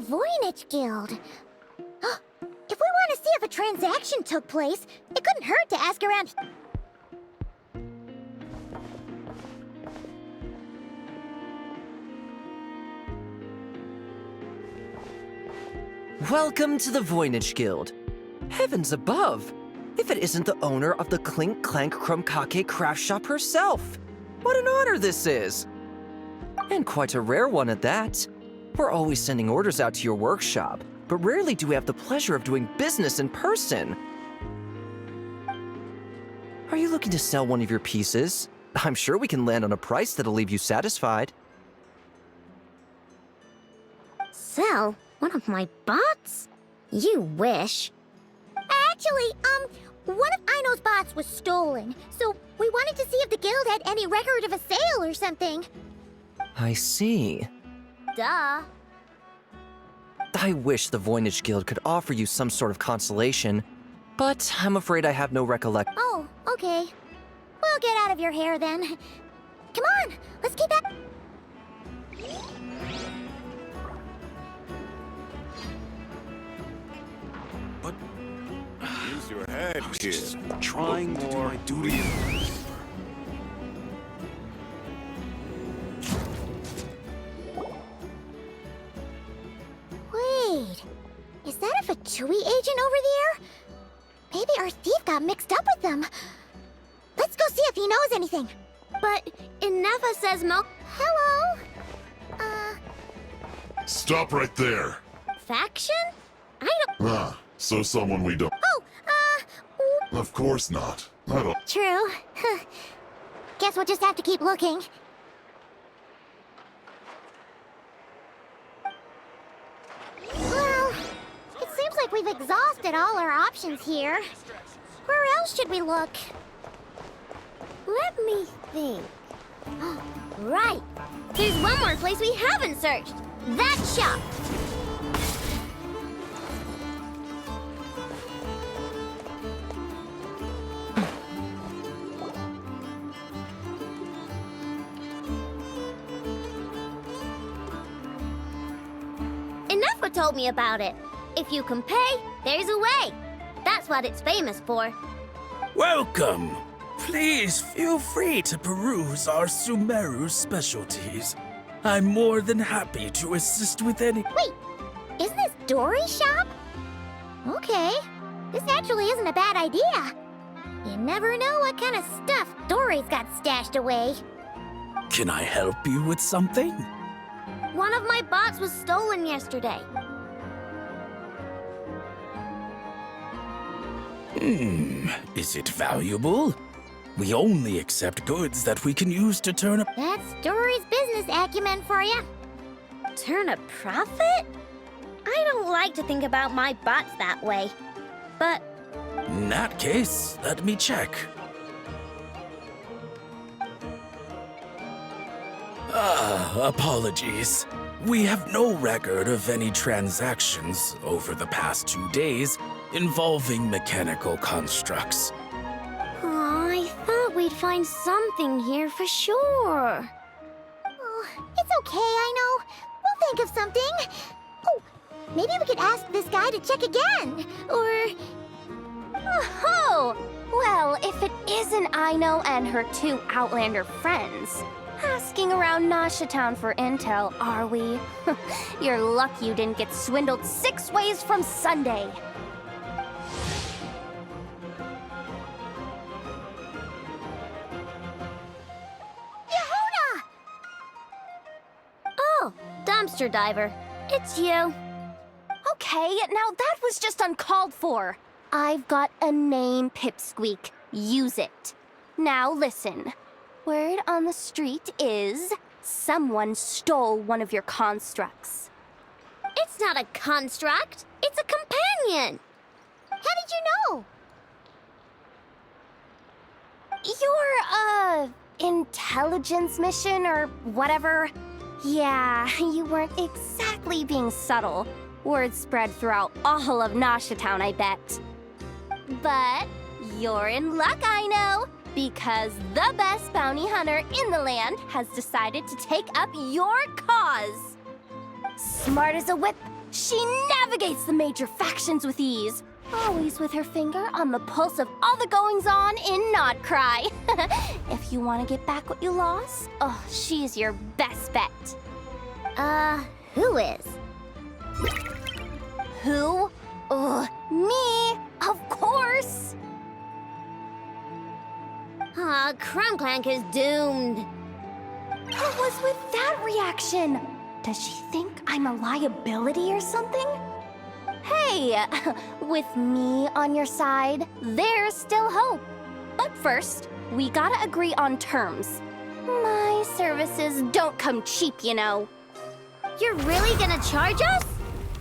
Voynich Guild. If we want to see if a transaction took place, it couldn't hurt to ask around. Welcome to the Voynich Guild. Heavens above! If it isn't the owner of the Clink Clank Krumkake craft shop herself! What an honor this is! And quite a rare one at that. We're always sending orders out to your workshop, but rarely do we have the pleasure of doing business in person. Are you looking to sell one of your pieces? I'm sure we can land on a price that'll leave you satisfied. Sell one of my bots? You wish. Actually, one of Aino's bots was stolen, so we wanted to see if the guild had any record of a sale or something. I see. Duh. I wish the Voynich Guild could offer you some sort of consolation, but I'm afraid I have no recollection. Oh, okay. We'll get out of your hair then. Come on, let's keep at. But use your head here. Trying to do my duty. Wait, is that a Fatui agent over there? Maybe our thief got mixed up with them. Let's go see if he knows anything. But Inefa says Mo. Hello? Stop right there. Faction? I don't. Ah, so someone we don't. Oh, Of course not. I don't. True. Guess we'll just have to keep looking. Well, it seems like we've exhausted all our options here. Where else should we look? Let me think. Right! There's one more place we haven't searched. That shop! Inefa told me about it. If you can pay, there's a way. That's what it's famous for. Welcome! Please feel free to peruse our Sumeru specialties. I'm more than happy to assist with any— Wait, isn't this Dory's shop? Okay, this actually isn't a bad idea. You never know what kind of stuff Dory's got stashed away. Can I help you with something? One of my bots was stolen yesterday. Is it valuable? We only accept goods that we can use to turn a— That's Dory's business acumen for you. Turn a profit? I don't like to think about my bots that way. But In that case, let me check. Apologies. We have no record of any transactions over the past 2 days involving mechanical constructs. I thought we'd find something here for sure. Oh, it's okay, I know. We'll think of something. Oh, maybe we could ask this guy to check again. Or... Oh, well, if it isn't Aino and her 2 Outlander friends, asking around Nasha Town for intel, are we? You're lucky you didn't get swindled 6 ways from Sunday. Yehuda! Oh, dumpster diver. It's you. Okay, now that was just uncalled for. I've got a name, Pipsqueak. Use it. Now listen. Word on the street is someone stole one of your constructs. It's not a construct. It's a companion. How did you know? Your, intelligence mission or whatever? Yeah, you weren't exactly being subtle. Word spread throughout all of Nasha Town, I bet. But you're in luck, I know, because the best bounty hunter in the land has decided to take up your cause. Smart as a whip, she navigates the major factions with ease, always with her finger on the pulse of all the goings-on in Nodcry. If you want to get back what you lost, oh, she's your best bet. Who is? Who? Me, of course. Crumclank is doomed. What was with that reaction? Does she think I'm a liability or something? Hey, with me on your side, there's still hope. But first, we gotta agree on terms. My services don't come cheap, you know. You're really gonna charge us?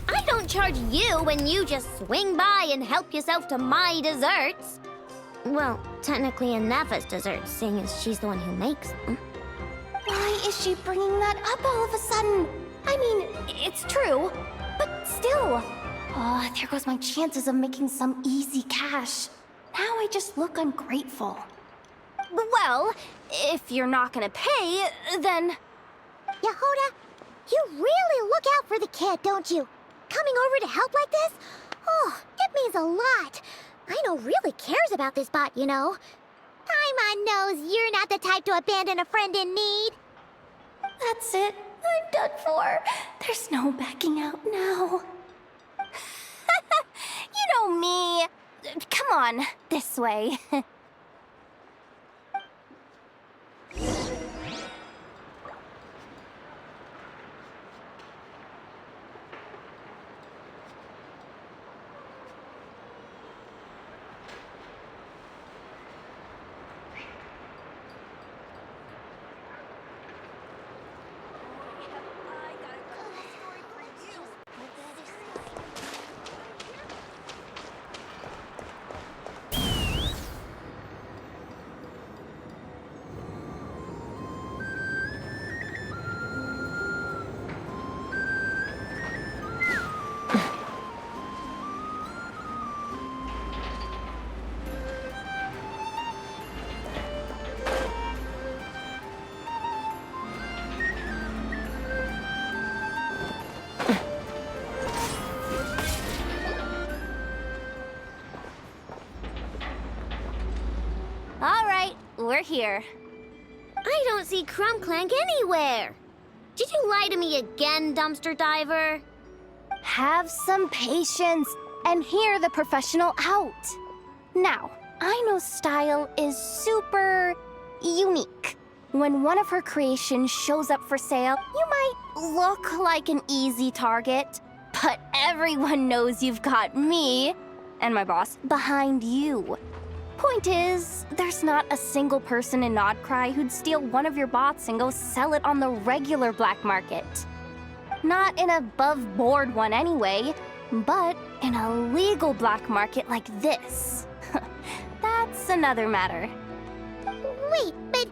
I don't charge you when you just swing by and help yourself to my desserts. Well, technically Anafa's desserts, seeing as she's the one who makes them. Why is she bringing that up all of a sudden? I mean, it's true, but still. Oh, there goes my chances of making some easy cash. Now I just look ungrateful. Well, if you're not gonna pay, then... Yehuda, you really look out for the kid, don't you? Coming over to help like this? Oh, it means a lot. Aino really cares about this bot, you know. Paimon knows you're not the type to abandon a friend in need. That's it. I'm done for. There's no backing out now. You know me. Come on, this way. All right, we're here. I don't see Crumclank anywhere. Did you lie to me again, dumpster diver? Have some patience and hear the professional out. Now, Aino's style is super unique. When one of her creations shows up for sale, you might look like an easy target, but everyone knows you've got me and my boss behind you. Point is, there's not a single person in Nodcry who'd steal one of your bots and go sell it on the regular black market. Not an above-board one anyway, but in a legal black market like this. That's another matter. Wait, but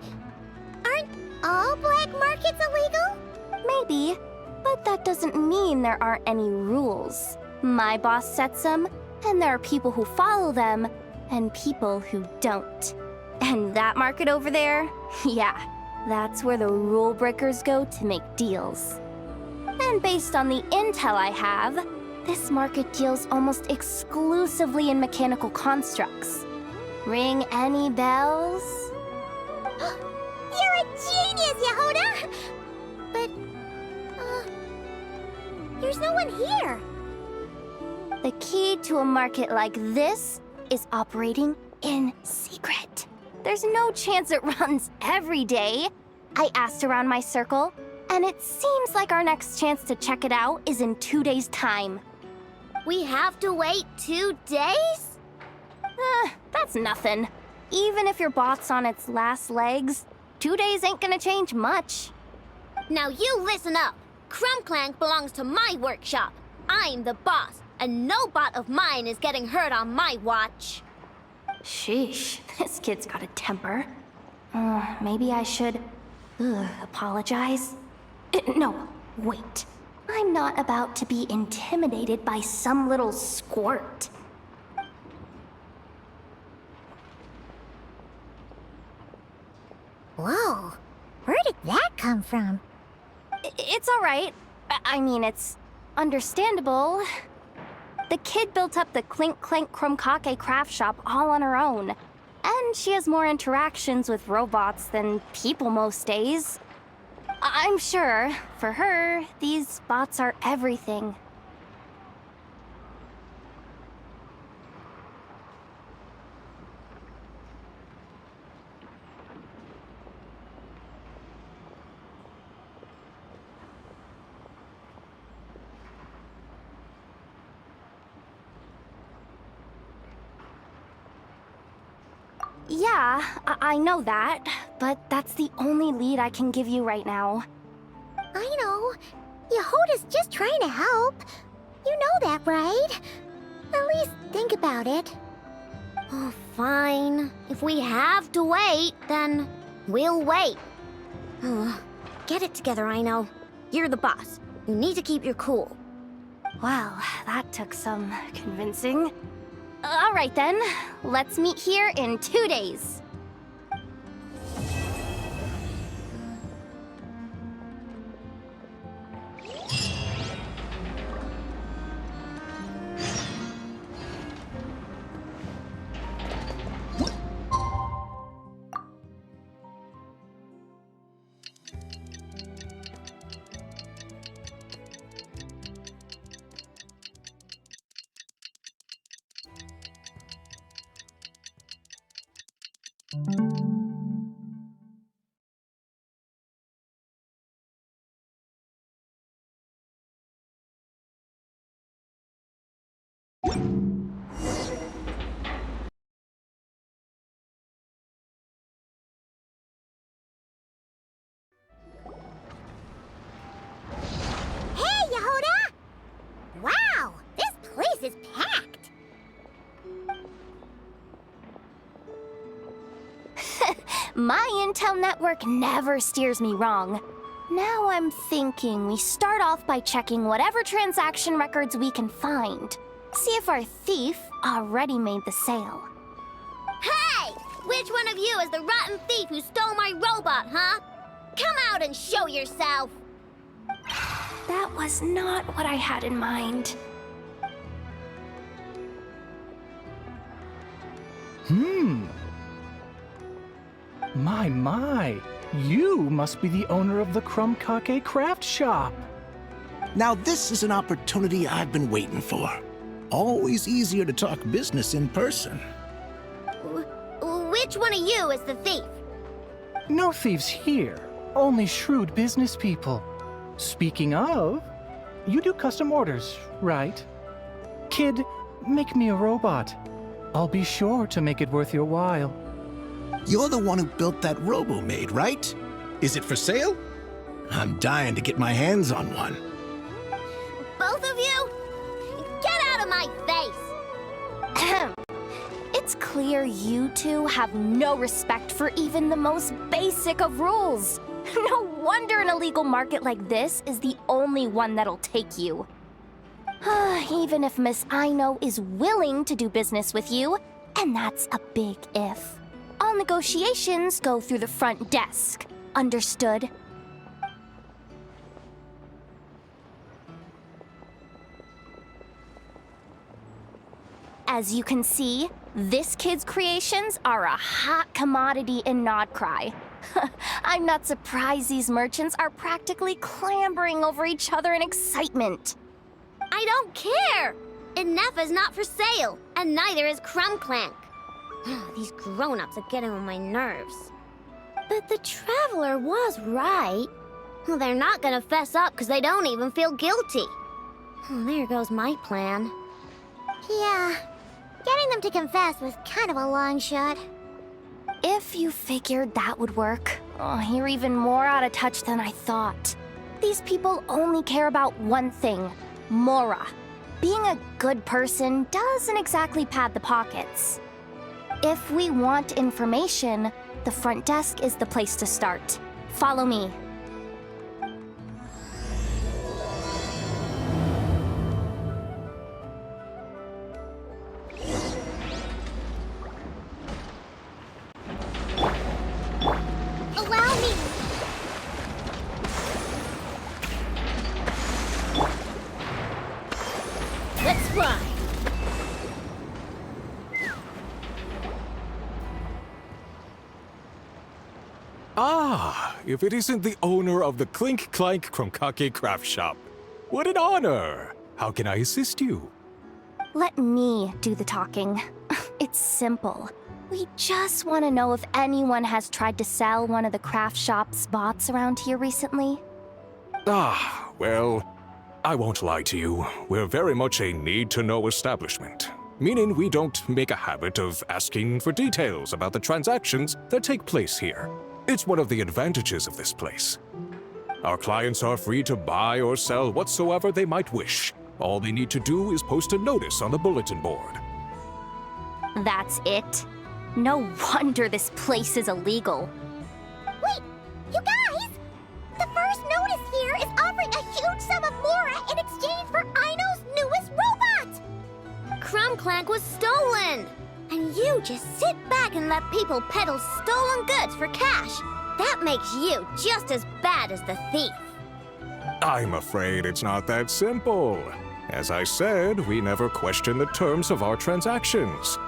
aren't all black markets illegal? Maybe, but that doesn't mean there aren't any rules. My boss sets them, and there are people who follow them, and people who don't. And that market over there, yeah, that's where the rule breakers go to make deals. And based on the intel I have, this market deals almost exclusively in mechanical constructs. Ring any bells? You're a genius, Yehuda! But, there's no one here. The key to a market like this is operating in secret. There's no chance it runs every day. I asked around my circle, And it seems like our next chance to check it out is in 2 days' time. We have to wait 2 days? That's nothing. Even if your bot's on its last legs, 2 days ain't gonna change much. Now you listen up. Crumbclank belongs to my workshop. I'm the boss, and no bot of mine is getting hurt on my watch. Sheesh, this kid's got a temper. Maybe I should apologize. No, wait. I'm not about to be intimidated by some little squirt. Whoa, where did that come from? It's all right. I mean, it's understandable. The kid built up the Clink Clank Krumkake craft shop all on her own. And she has more interactions with robots than people most days. I'm sure, for her, these bots are everything. Yeah, I know that, but that's the only lead I can give you right now. I know. Yehoda's just trying to help. You know that, right? At least think about it. Oh, fine. If we have to wait, then we'll wait. Get it together, I know. You're the boss. You need to keep your cool. Well, that took some convincing. All right then, let's meet here in 2 days. Hey, Yehoda! Wow, this place is packed. My intel network never steers me wrong. Now I'm thinking we start off by checking whatever transaction records we can find. See if our thief already made the sale. Hey! Which one of you is the rotten thief who stole my robot, huh? Come out and show yourself! That was not what I had in mind. My, you must be the owner of the Krumkake craft shop. Now this is an opportunity I've been waiting for. Always easier to talk business in person. Which one of you is the thief? No thieves here, only shrewd business people. Speaking of, you do custom orders, right? Kid, make me a robot. I'll be sure to make it worth your while. You're the one who built that robo-maid, right? Is it for sale? I'm dying to get my hands on one. Both of you? Get out of my face! It's clear you two have no respect for even the most basic of rules. No wonder an illegal market like this is the only one that'll take you. Even if Miss Aino is willing to do business with you, and that's a big if. All negotiations go through the front desk. Understood? As you can see, this kid's creations are a hot commodity in Nodcry. I'm not surprised these merchants are practically clambering over each other in excitement. I don't care! Inefa's not for sale, and neither is Krumklank. These grown-ups are getting on my nerves. But the Traveler was right. Well, they're not gonna fess up because they don't even feel guilty. Oh, there goes my plan. Yeah, getting them to confess was kind of a long shot. If you figured that would work, you're even more out of touch than I thought. These people only care about one thing, Mora. Being a good person doesn't exactly pad the pockets. If we want information, the front desk is the place to start. Follow me. Allow me! Let's ride! Ah, if it isn't the owner of the Clink Clank Krumkake Craft Shop. What an honor! How can I assist you? Let me do the talking. It's simple. We just want to know if anyone has tried to sell one of the craft shop's bots around here recently. Ah, well, I won't lie to you. We're very much a need-to-know establishment, meaning we don't make a habit of asking for details about the transactions that take place here. It's one of the advantages of this place. Our clients are free to buy or sell whatsoever they might wish. All they need to do is post a notice on the bulletin board. That's it? No wonder this place is illegal. Wait, you guys! The first notice here is offering a huge sum of Mora in exchange for Aino's newest robot! Krumklank was stolen! And you just sit back and let people peddle stolen goods for cash. That makes you just as bad as the thief. I'm afraid it's not that simple. As I said, we never question the terms of our transactions.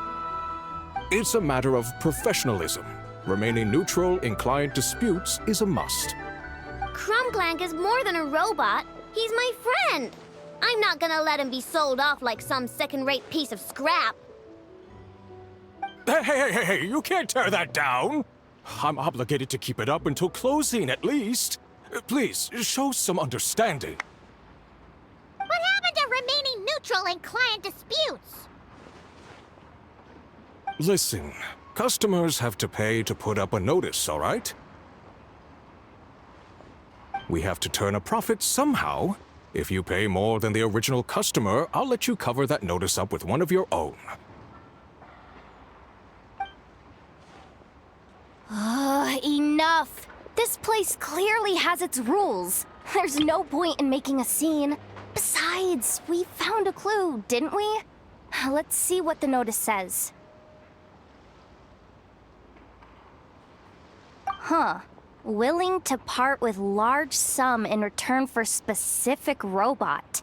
It's a matter of professionalism. Remaining neutral in client disputes is a must. Krumklank is more than a robot. He's my friend. I'm not gonna let him be sold off like some second-rate piece of scrap. Hey, you can't tear that down! I'm obligated to keep it up until closing, at least. Please, show some understanding. What happened to remaining neutral in client disputes? Listen, customers have to pay to put up a notice, all right? We have to turn a profit somehow. If you pay more than the original customer, I'll let you cover that notice up with one of your own. Enough! This place clearly has its rules. There's no point in making a scene. Besides, we found a clue, didn't we? Let's see what the notice says. Willing to part with large sum in return for specific robot.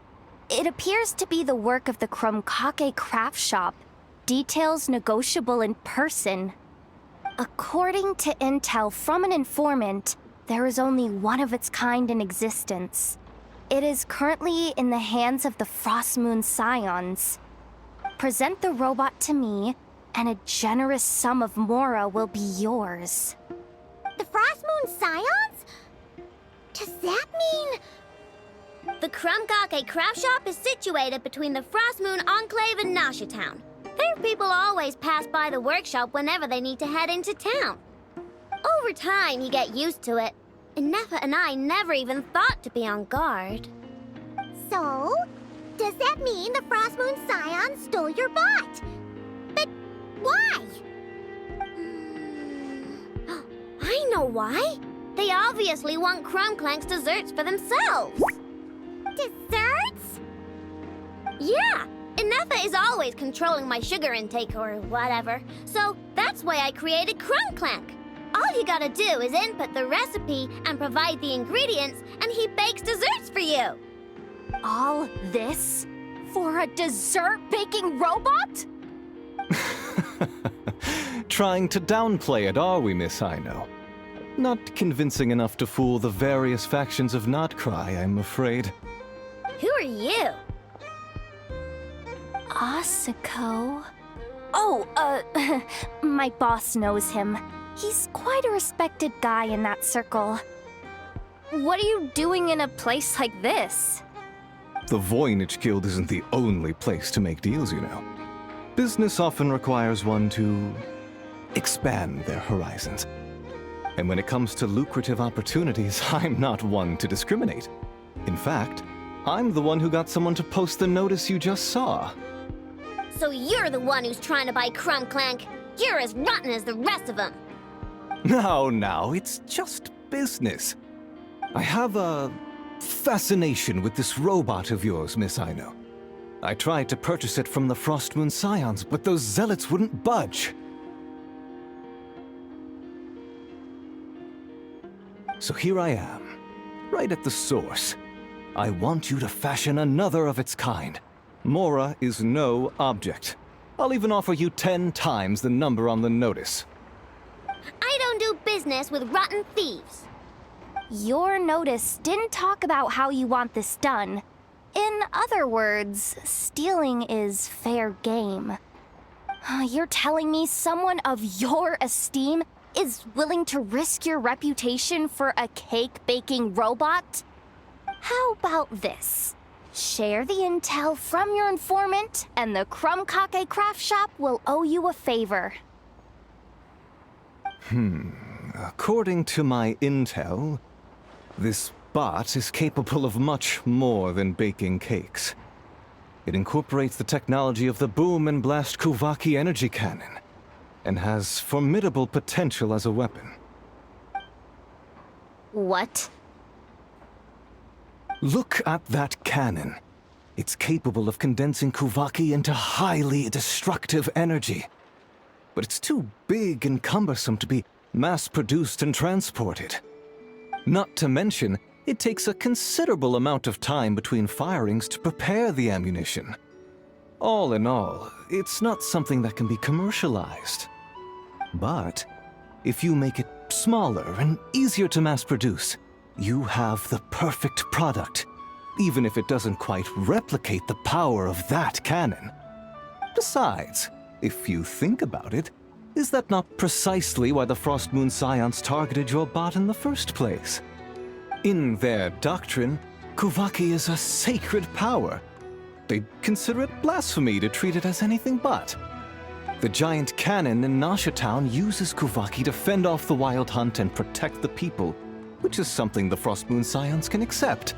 It appears to be the work of the Krumkake Craft Shop. Details negotiable in person. According to intel from an informant, there is only one of its kind in existence. It is currently in the hands of the Frostmoon Scions. Present the robot to me, and a generous sum of Mora will be yours. The Frostmoon Scions? Does that mean... The Krumkake Craft Shop is situated between the Frostmoon Enclave and Nasha Town. Their people always pass by the workshop whenever they need to head into town. Over time, you get used to it. And Nefa and I never even thought to be on guard. So, does that mean the Frostmoon Scions stole your bot? But why? I know why. They obviously want Krumklank's desserts for themselves. Desserts? Yeah. Nefa is always controlling my sugar intake or whatever, so that's why I created Krumklank. All you gotta do is input the recipe and provide the ingredients, and he bakes desserts for you. All this for a dessert baking robot? Trying to downplay it, are we, Miss Aino? Not convincing enough to fool the various factions of Notcry, I'm afraid. Who are you? Asako? Oh, my boss knows him. He's quite a respected guy in that circle. what are you doing in a place like this? The Voynich Guild isn't the only place to make deals, you know. Business often requires one to expand their horizons. And when it comes to lucrative opportunities, I'm not one to discriminate. In fact, I'm the one who got someone to post the notice you just saw. So you're the one who's trying to buy Crumb Clank. You're as rotten as the rest of them. Now, it's just business. I have a fascination with this robot of yours, Miss Aino. I tried to purchase it from the Frostmoon Scions, but those zealots wouldn't budge. So here I am, right at the source. I want you to fashion another of its kind. Mora is no object. I'll even offer you 10 times the number on the notice. I don't do business with rotten thieves. Your notice didn't talk about how you want this done. In other words, stealing is fair game. You're telling me someone of your esteem is willing to risk your reputation for a cake-baking robot? How about this? Share the intel from your informant, and the Krumkake craft shop will owe you a favor. According to my intel, this bot is capable of much more than baking cakes. It incorporates the technology of the Boom and Blast Kuvaki energy cannon, and has formidable potential as a weapon. What? Look at that cannon. It's capable of condensing Kuvaki into highly destructive energy. But it's too big and cumbersome to be mass-produced and transported. Not to mention, it takes a considerable amount of time between firings to prepare the ammunition. All in all, it's not something that can be commercialized. But if you make it smaller and easier to mass-produce, you have the perfect product, even if it doesn't quite replicate the power of that cannon. Besides, if you think about it, is that not precisely why the Frostmoon Scions targeted your bot in the first place? In their doctrine, Kuvaki is a sacred power. They'd consider it blasphemy to treat it as anything but. The giant cannon in Nasha Town uses Kuvaki to fend off the Wild Hunt and protect the people, which is something the Frostmoon Scions can accept.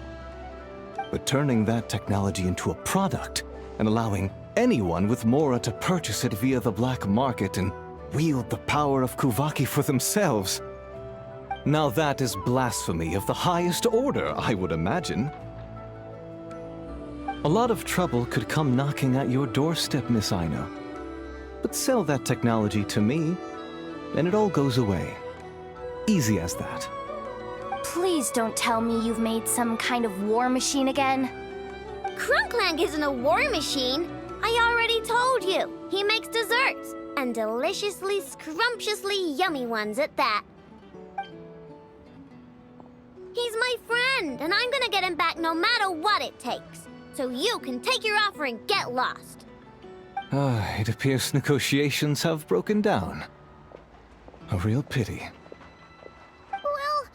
But turning that technology into a product and allowing anyone with Mora to purchase it via the black market and wield the power of Kuvaki for themselves. Now that is blasphemy of the highest order, I would imagine. A lot of trouble could come knocking at your doorstep, Miss Aino. But sell that technology to me, and it all goes away. Easy as that. Please don't tell me you've made some kind of war machine again. Crunklang isn't a war machine. I already told you. He makes desserts, and deliciously, scrumptiously yummy ones at that. He's my friend, and I'm gonna get him back no matter what it takes. So you can take your offer and get lost. It appears negotiations have broken down. A real pity. Well,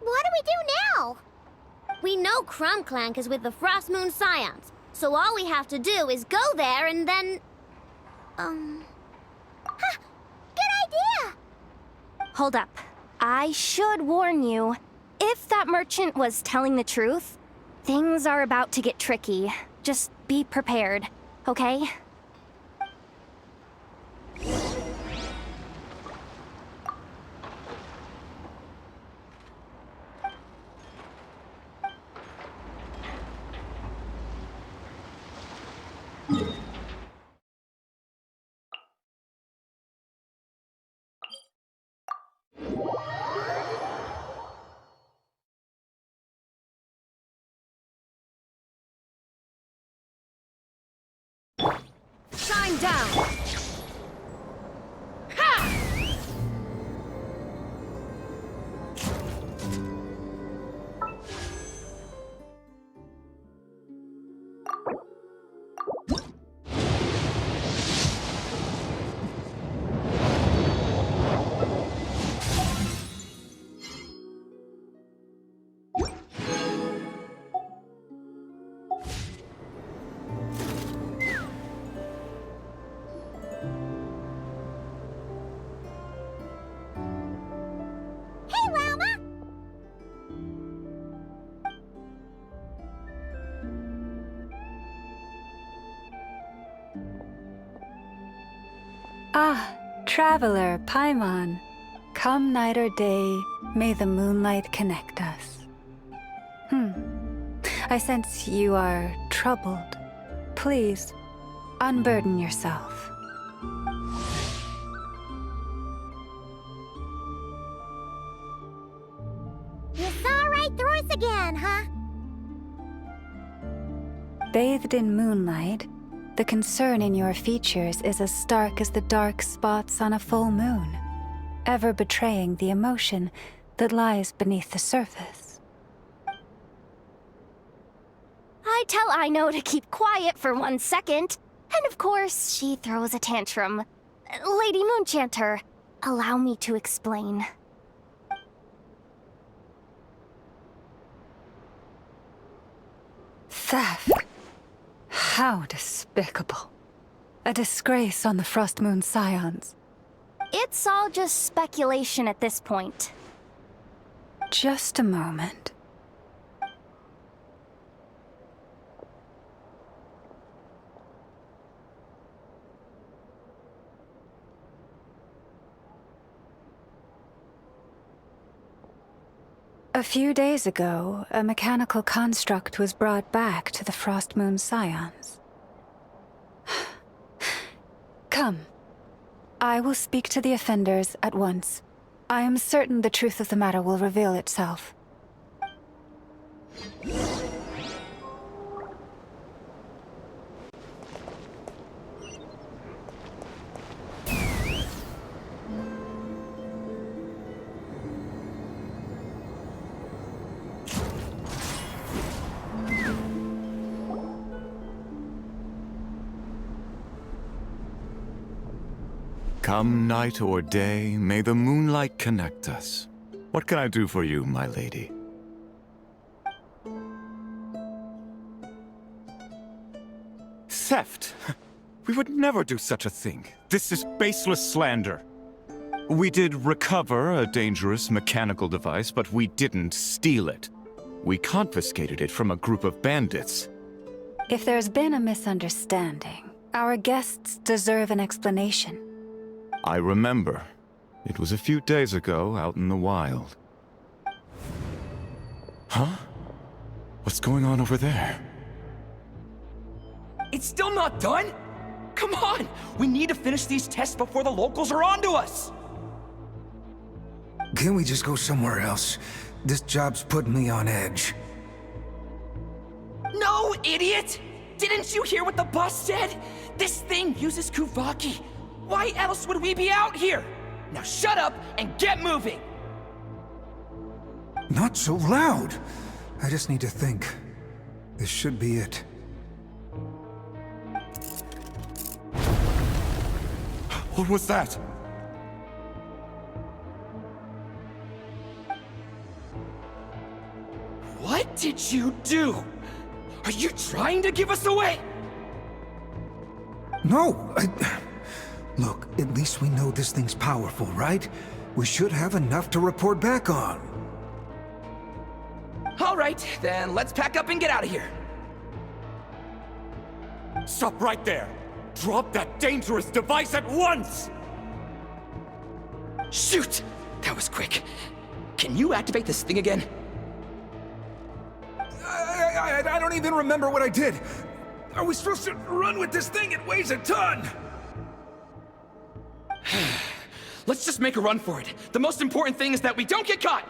what do we do now? We know Krumklank is with the Frostmoon Scions, so all we have to do is go there and then... Good idea! Hold up. I should warn you. If that merchant was telling the truth, things are about to get tricky. Just be prepared, okay? Shine down! Ha! Ah, traveler, Paimon. Come night or day, may the moonlight connect us. I sense you are troubled. Please, unburden yourself. You saw right through us again, huh? Bathed in moonlight, the concern in your features is as stark as the dark spots on a full moon, ever betraying the emotion that lies beneath the surface. I tell Aino to keep quiet for 1 second, and of course, she throws a tantrum. Lady Moonchanter, allow me to explain. Theft. How despicable. A disgrace on the Frost Moon Scions. It's all just speculation at this point. Just a moment. A few days ago, a mechanical construct was brought back to the Frost Moon Scions. Come. I will speak to the offenders at once. I am certain the truth of the matter will reveal itself. Come night or day, may the moonlight connect us. What can I do for you, my lady? Theft! We would never do such a thing. This is baseless slander. We did recover a dangerous mechanical device, but we didn't steal it. We confiscated it from a group of bandits. If there's been a misunderstanding, our guests deserve an explanation. I remember. It was a few days ago out in the wild. Huh? What's going on over there? It's still not done? Come on! We need to finish these tests before the locals are onto us! Can't we just go somewhere else? This job's putting me on edge. No, idiot! Didn't you hear what the boss said? This thing uses Kuvaki. Why else would we be out here? Now shut up and get moving! Not so loud! I just need to think. This should be it. What was that? What did you do? Are you trying to give us away? No, Look, at least we know this thing's powerful, right? We should have enough to report back on. All right, then let's pack up and get out of here. Stop right there! Drop that dangerous device at once! Shoot! That was quick. Can you activate this thing again? I don't even remember what I did. Are we supposed to run with this thing? It weighs a ton! Let's just make a run for it. The most important thing is that we don't get caught!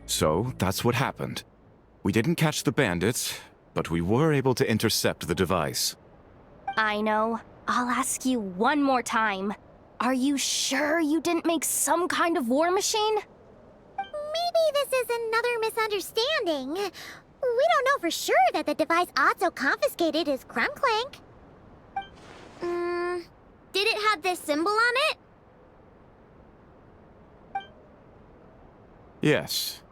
So, that's what happened. We didn't catch the bandits, but we were able to intercept the device. I know. I'll ask you one more time. Are you sure you didn't make some kind of war machine? Maybe this is another misunderstanding. We don't know for sure that the device Otto confiscated is Krumclank. Did it have this symbol on it? Yes.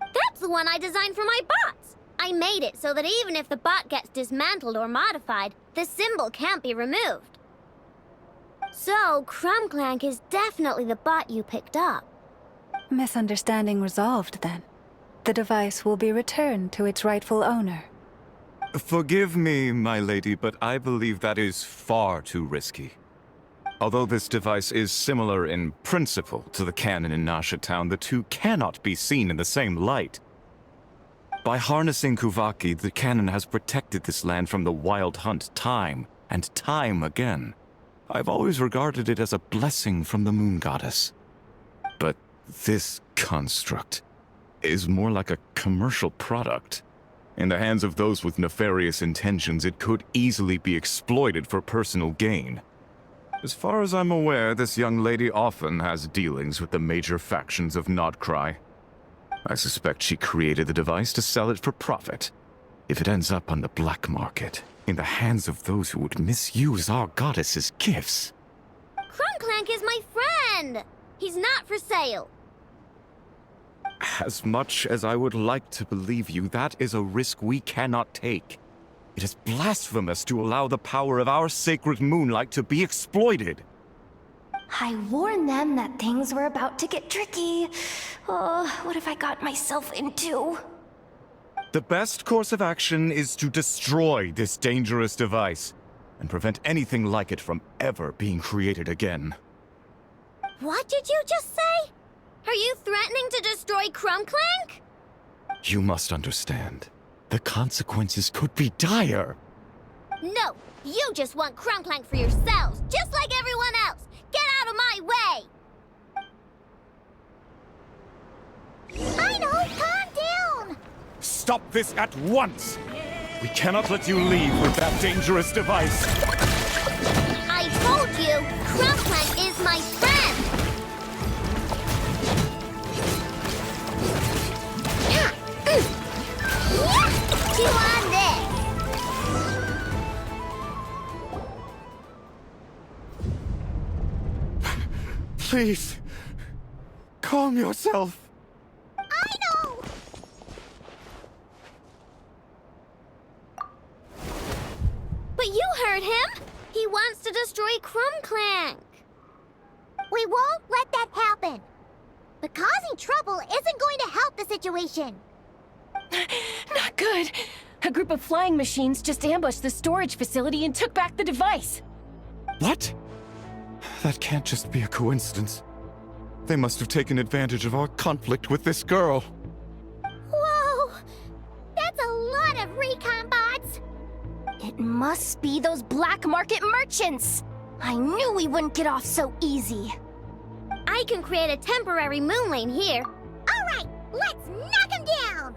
That's the one I designed for my bots. I made it so that even if the bot gets dismantled or modified, the symbol can't be removed. So, Krumclank is definitely the bot you picked up. Misunderstanding resolved, then. The device will be returned to its rightful owner. Forgive me, my lady, but I believe that is far too risky. Although this device is similar in principle to the cannon in Nasha Town, the two cannot be seen in the same light. By harnessing Kuvaki, the cannon has protected this land from the wild hunt time and time again. I've always regarded it as a blessing from the moon goddess. But this construct is more like a commercial product. In the hands of those with nefarious intentions, it could easily be exploited for personal gain. As far as I'm aware, this young lady often has dealings with the major factions of Nodcry. I suspect she created the device to sell it for profit. If it ends up on the black market, in the hands of those who would misuse our goddess's gifts... Krumclank is my friend! He's not for sale. As much as I would like to believe you, that is a risk we cannot take. It is blasphemous to allow the power of our sacred moonlight to be exploited. I warned them that things were about to get tricky. Oh, what have I got myself into? The best course of action is to destroy this dangerous device and prevent anything like it from ever being created again. What did you just say? Are you threatening to destroy Krumclank? You must understand. The consequences could be dire. No, you just want Krumclank for yourselves, just like everyone else. Get out of my way! I know, calm down! Stop this at once! We cannot let you leave with that dangerous device. I told you, Krumclank is my friend! Chew on this! Please, calm yourself. I know! But you heard him! He wants to destroy Krumclank! We won't let that happen! But causing trouble isn't going to help the situation! Not good. A group of flying machines just ambushed the storage facility and took back the device. What? That can't just be a coincidence. They must have taken advantage of our conflict with this girl. Whoa! That's a lot of recon bots! It must be those black market merchants! I knew we wouldn't get off so easy. I can create a temporary moon lane here. Alright, let's knock him down!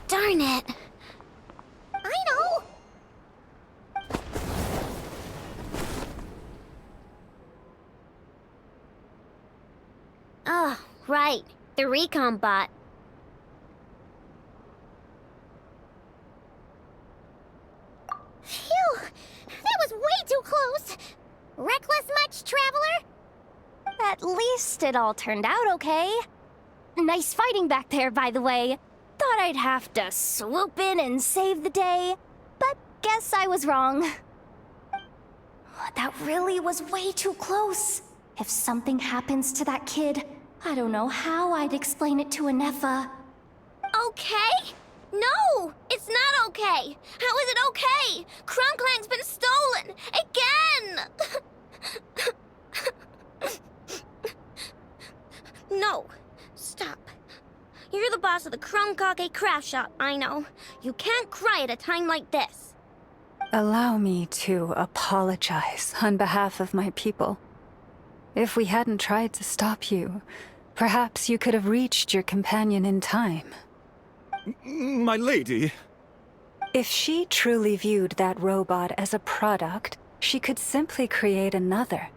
Darn it. I know. Oh, right. The recon bot. Phew! That was way too close! Reckless much, traveler? At least it all turned out okay. Nice fighting back there, by the way. Thought I'd have to swoop in and save the day, but guess I was wrong. That really was way too close. If something happens to that kid, I don't know how I'd explain it to Anefa. Okay? No! It's not okay! How is it okay? Crumclank's been stolen! Again! No. Stop. You're the boss of the Kake craft shop, I know. You can't cry at a time like this. Allow me to apologize on behalf of my people. If we hadn't tried to stop you, perhaps you could have reached your companion in time. My lady. If she truly viewed that robot as a product, she could simply create another.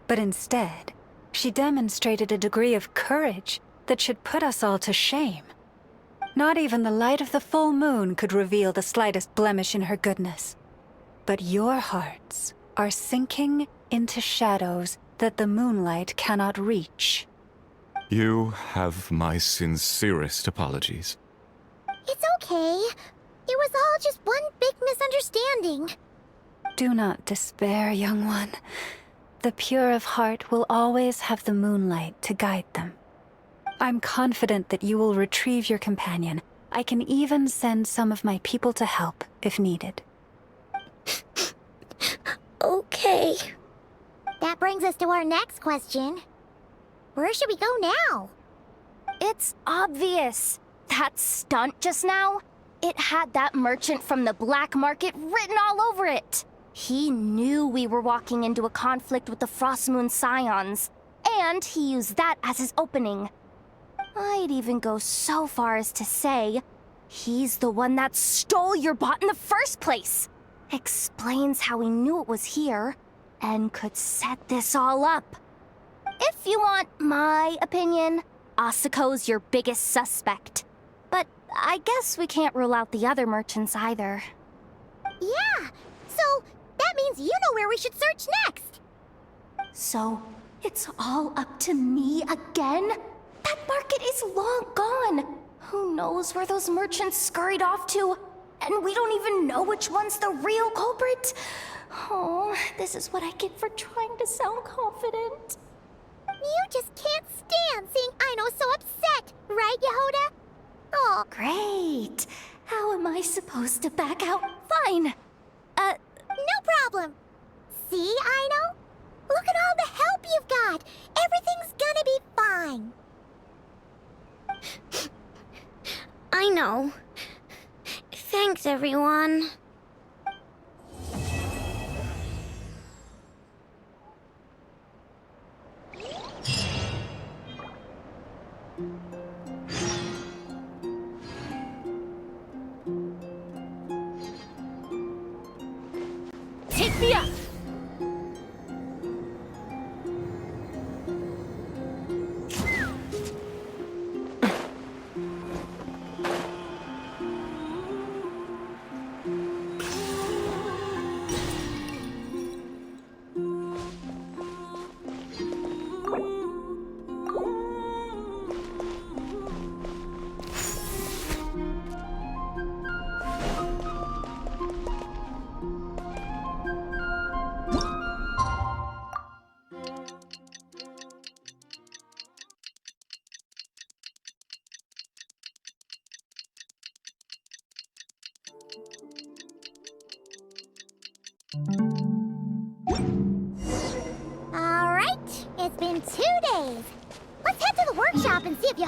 But instead, she demonstrated a degree of courage that should put us all to shame. Not even the light of the full moon could reveal the slightest blemish in her goodness. But your hearts are sinking into shadows that the moonlight cannot reach. You have my sincerest apologies. It's okay. It was all just one big misunderstanding. Do not despair, young one. The pure of heart will always have the moonlight to guide them. I'm confident that you will retrieve your companion. I can even send some of my people to help if needed. Okay. That brings us to our next question. Where should we go now? It's obvious. That stunt just now, it had that merchant from the black market written all over it. He knew we were walking into a conflict with the Frostmoon Scions, and he used that as his opening. I'd even go so far as to say, he's the one that stole your bot in the first place. Explains how he knew it was here, and could set this all up. If you want my opinion, Asuko's your biggest suspect. But I guess we can't rule out the other merchants either. Yeah, so that means you know where we should search next. So, it's all up to me again? That market is long gone. Who knows where those merchants scurried off to? And we don't even know which one's the real culprit. Oh, this is what I get for trying to sound confident. You just can't stand seeing Aino so upset, right, Yehoda? Oh, great. How am I supposed to back out? Fine. No problem. See, Aino? Look at all the help you've got. Everything's gonna be fine. I know. Thanks, everyone. Take me up! All right, it's been 2 days. Let's head to the workshop and see if you...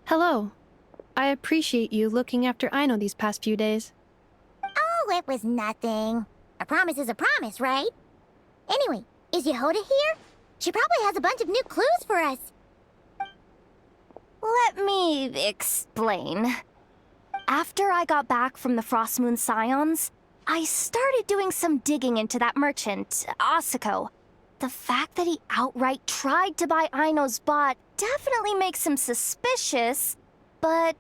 Hello. I appreciate you looking after Aino these past few days. Oh, it was nothing. A promise is a promise, right? Anyway, is Yehoda here? She probably has a bunch of new clues for us. Let me explain. After I got back from the Frost Moon Scions, I started doing some digging into that merchant, Asako. The fact that he outright tried to buy Aino's bot definitely makes him suspicious, but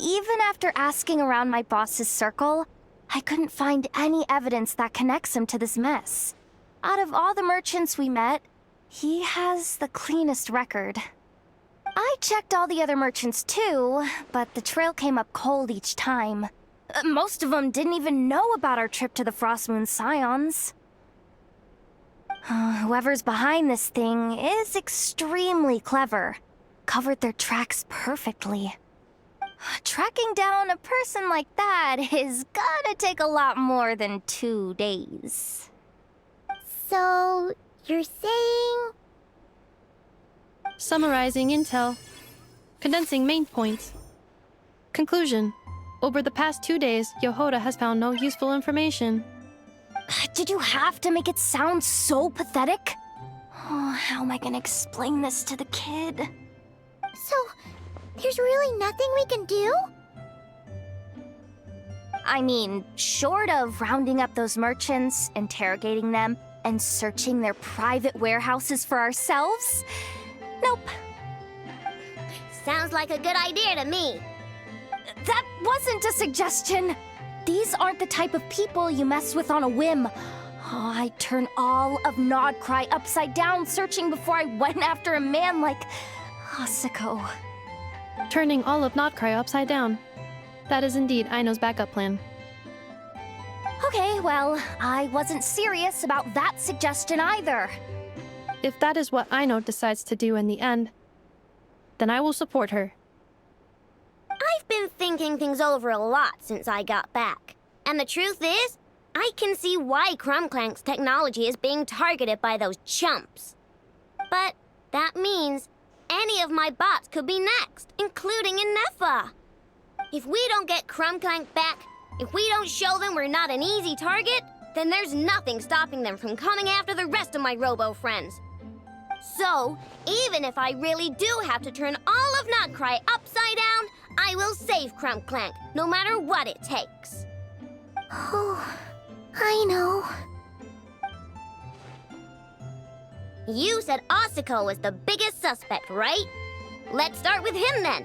even after asking around my boss's circle, I couldn't find any evidence that connects him to this mess. Out of all the merchants we met, he has the cleanest record. I checked all the other merchants too, but the trail came up cold each time. Most of them didn't even know about our trip to the Frost Moon Scions. Whoever's behind this thing is extremely clever. Covered their tracks perfectly. Tracking down a person like that is gonna take a lot more than 2 days. So, you're saying... Summarizing intel. Condensing main points. Conclusion. Over the past 2 days, Yehoda has found no useful information. Did you have to make it sound so pathetic? Oh, how am I gonna explain this to the kid? So, there's really nothing we can do? I mean, short of rounding up those merchants, interrogating them, and searching their private warehouses for ourselves? Nope. Sounds like a good idea to me. That wasn't a suggestion. These aren't the type of people you mess with on a whim. Oh, I'd turn all of Nodcry upside down searching before I went after a man like Asako. Turning all of Notcry upside down. That is indeed Aino's backup plan. Okay, well, I wasn't serious about that suggestion either. If that is what Aino decides to do in the end, then I will support her. I've been thinking things over a lot since I got back. And the truth is, I can see why Crumclank's technology is being targeted by those chumps. But that means any of my bots could be next, including Inefa. If we don't get Crumclank back, if we don't show them we're not an easy target, then there's nothing stopping them from coming after the rest of my robo friends. So, even if I really do have to turn all of Notcry upside down, I will save Crumclank, no matter what it takes. Oh, I know. You said Asako was the biggest suspect, right? Let's start with him then.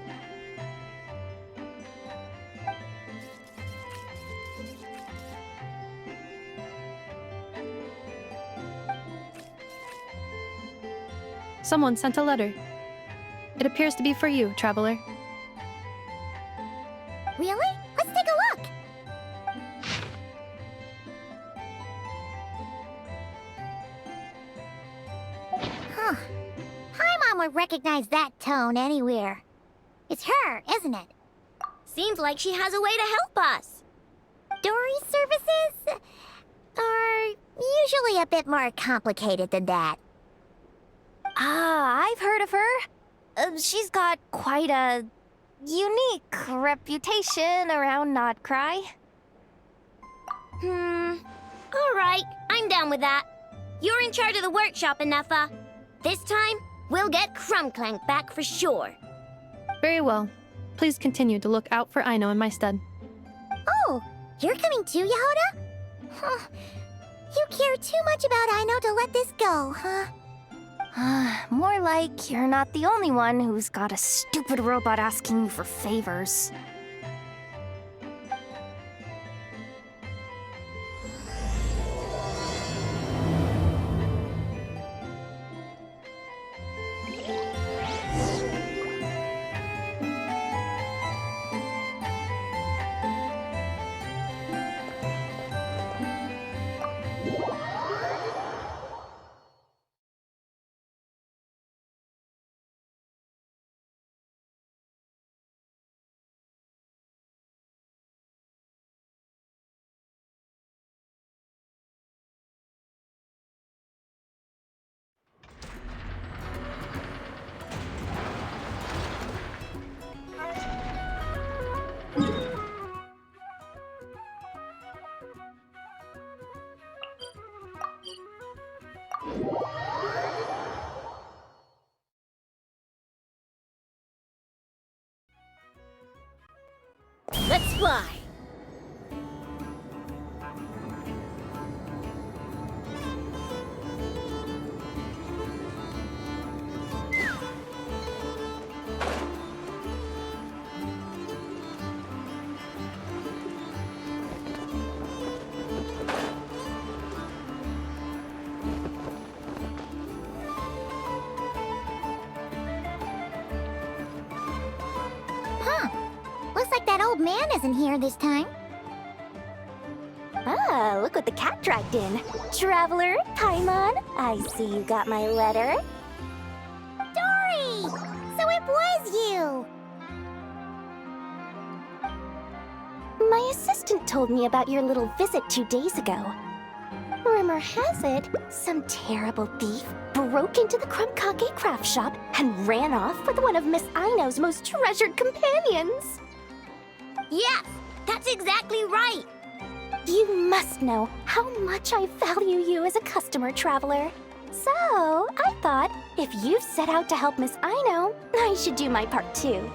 Someone sent a letter. It appears to be for you, traveler. Really? Let's take a look. Huh. Paimon would recognize that tone anywhere. It's her, isn't it? Seems like she has a way to help us. Dory's services are usually a bit more complicated than that. I've heard of her. She's got quite a unique reputation around Nodcry. Alright, I'm down with that. You're in charge of the workshop, Inefa. This time, we'll get Crumclank back for sure. Very well. Please continue to look out for Aino in my stead. Oh, you're coming too, Yehoda? Huh. You care too much about Aino to let this go, huh? More like you're not the only one who's got a stupid robot asking you for favors. Let's fly! Looks like that old man isn't here this time. Ah, look what the cat dragged in. Traveler, Paimon, I see you got my letter. Dory! So it was you! My assistant told me about your little visit 2 days ago. Rumor has it, some terrible thief broke into the Krumkake craft shop and ran off with one of Miss Aino's most treasured companions. Yes, that's exactly right! You must know how much I value you as a customer, Traveler. So, I thought, if you've set out to help Miss Aino, I should do my part too.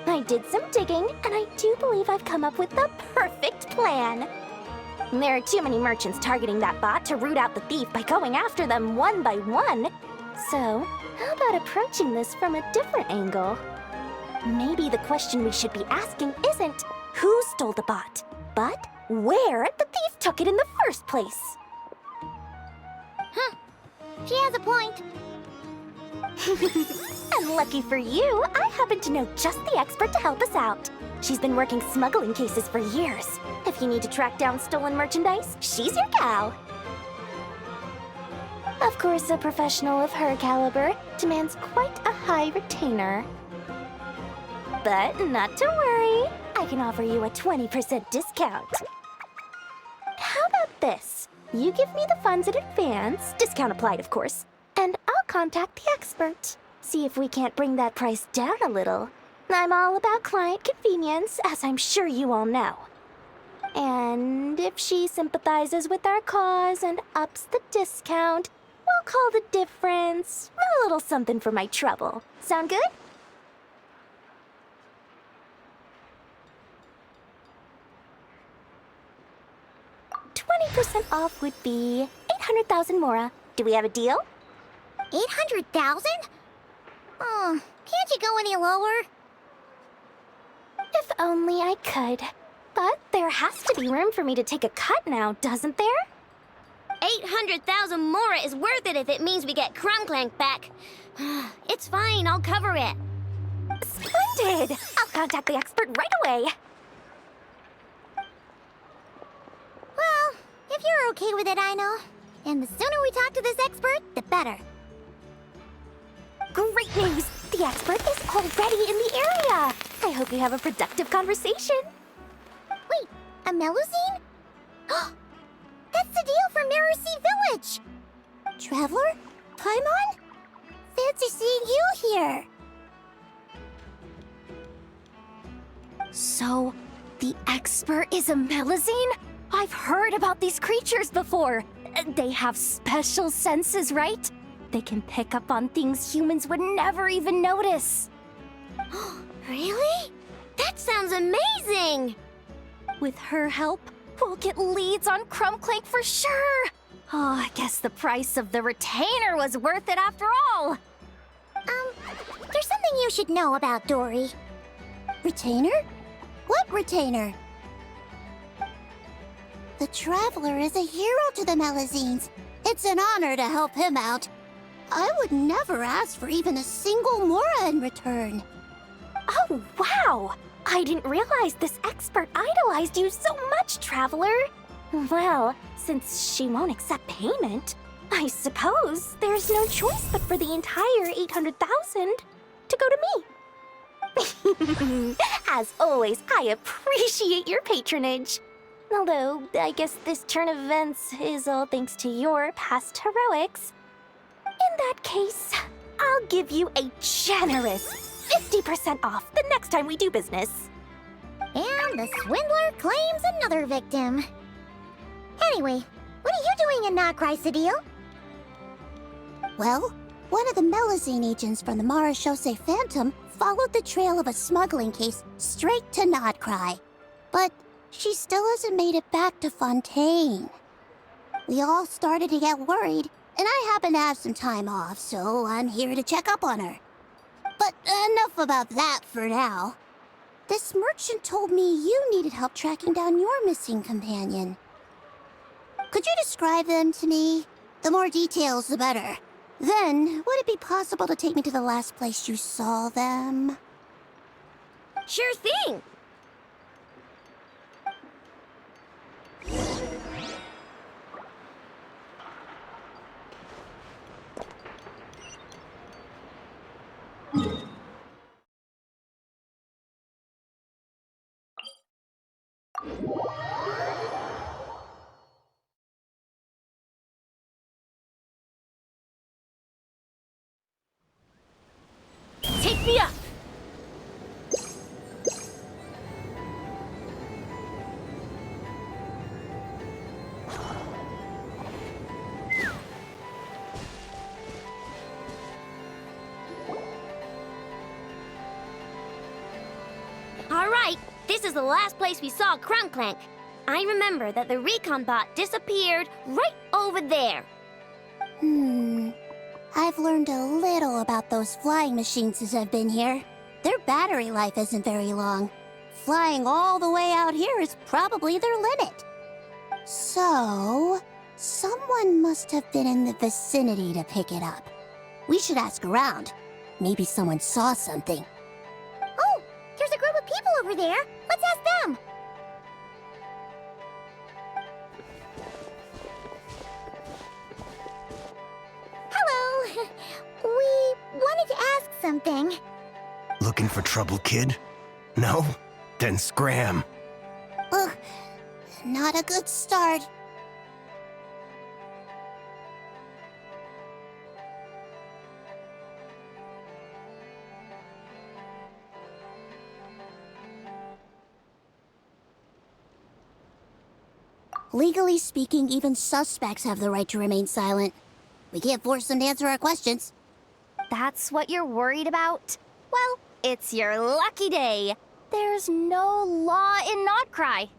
I did some digging, and I do believe I've come up with the perfect plan. There are too many merchants targeting that bot to root out the thief by going after them one by one. So, how about approaching this from a different angle? Maybe the question we should be asking isn't who stole the bot, but where the thief took it in the first place. Huh. She has a point. And lucky for you, I happen to know just the expert to help us out. She's been working smuggling cases for years. If you need to track down stolen merchandise, she's your gal. Of course, a professional of her caliber demands quite a high retainer. But not to worry, I can offer you a 20% discount. How about this? You give me the funds in advance, discount applied of course, and I'll contact the expert. See if we can't bring that price down a little. I'm all about client convenience, as I'm sure you all know. And if she sympathizes with our cause and ups the discount, we'll call the difference a little something for my trouble. Sound good? %20 off would be 800,000 mora. Do we have a deal? 800,000? Oh, can't you go any lower? If only I could. But there has to be room for me to take a cut now, doesn't there? 800,000 mora is worth it if it means we get Krumklank back. It's fine, I'll cover it. Splendid! I'll contact the expert right away. Well, if you're okay with it, I know. And the sooner we talk to this expert, the better. Great news! The expert is already in the area! I hope you have a productive conversation. Wait, a Melusine? That's the deal from Mirror Sea Village! Traveler? Paimon? Fancy seeing you here! So, the expert is a Melusine? I've heard about these creatures before. They have special senses, right? They can pick up on things humans would never even notice. Really? That sounds amazing! With her help, we'll get leads on Krumklank for sure. Oh, I guess the price of the retainer was worth it after all. There's something you should know about Dory. Retainer? What retainer? The Traveler is a hero to the Melusines. It's an honor to help him out. I would never ask for even a single mora in return. Oh, wow! I didn't realize this expert idolized you so much, Traveler. Well, since she won't accept payment, I suppose there's no choice but for the entire 800,000 to go to me. As always, I appreciate your patronage. Although, I guess this turn of events is all thanks to your past heroics. In that case, I'll give you a generous 50% off the next time we do business. And the swindler claims another victim. Anyway, what are you doing in Nakraisadil? Well, one of the Melusine agents from the Marechaussee Phantom followed the trail of a smuggling case straight to Nodcry. But she still hasn't made it back to Fontaine. We all started to get worried, and I happen to have some time off, so I'm here to check up on her. But enough about that for now. This merchant told me you needed help tracking down your missing companion. Could you describe them to me? The more details, the better. Then, would it be possible to take me to the last place you saw them? Sure thing! Take me up! Alright, this is the last place we saw Crunkclank. I remember that the recon bot disappeared right over there. I've learned a little about those flying machines since I've been here. Their battery life isn't very long. Flying all the way out here is probably their limit. So, someone must have been in the vicinity to pick it up. We should ask around. Maybe someone saw something. Oh, there's a group of people over there. Let's ask them. Hello. We wanted to ask something. Looking for trouble, kid? No? Then scram. Ugh, not a good start. Legally speaking, even suspects have the right to remain silent. We can't force them to answer our questions. That's what you're worried about? Well, it's your lucky day. There's no law in Nodcry.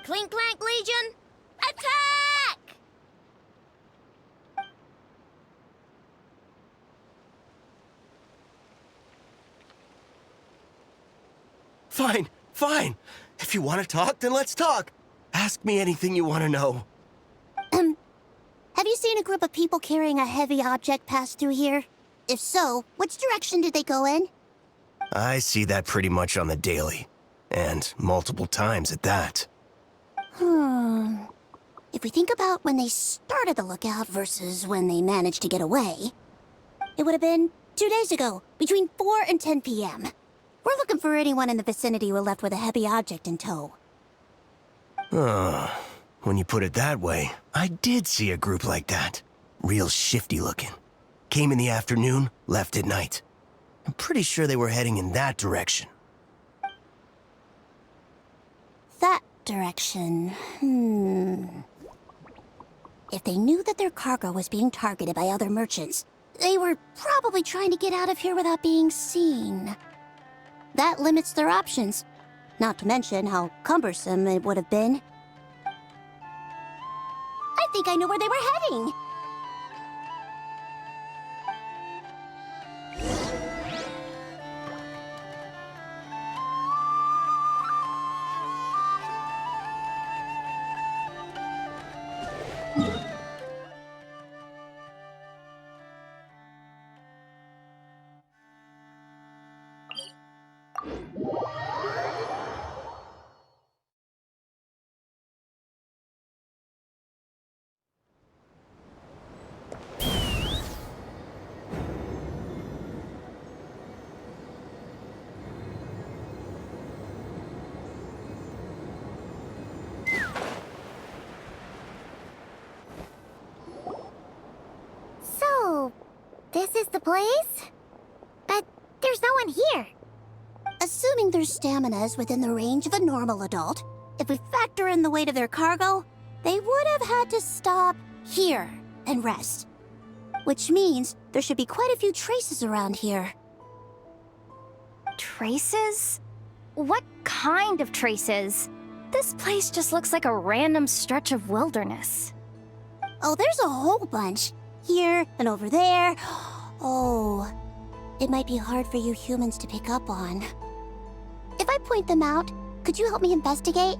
Clink Clank Legion, attack! Fine, fine. If you want to talk, then let's talk. Ask me anything you want to know. Have you seen a group of people carrying a heavy object pass through here? If so, which direction did they go in? I see that pretty much on the daily. And multiple times at that. If we think about when they started the lookout versus when they managed to get away, it would have been 2 days ago, between 4 and 10 p.m. We're looking for anyone in the vicinity who left with a heavy object in tow. When you put it that way, I did see a group like that. Real shifty looking. Came in the afternoon, left at night. I'm pretty sure they were heading in that direction. That direction, If they knew that their cargo was being targeted by other merchants, they were probably trying to get out of here without being seen. That limits their options, not to mention how cumbersome it would have been. I think I know where they were heading. This is the place? But there's no one here. Assuming their stamina is within the range of a normal adult, if we factor in the weight of their cargo, they would have had to stop here and rest. Which means there should be quite a few traces around here. Traces? What kind of traces? This place just looks like a random stretch of wilderness. Oh, there's a whole bunch. Here and over there. Oh, it might be hard for you humans to pick up on. If I point them out, could you help me investigate?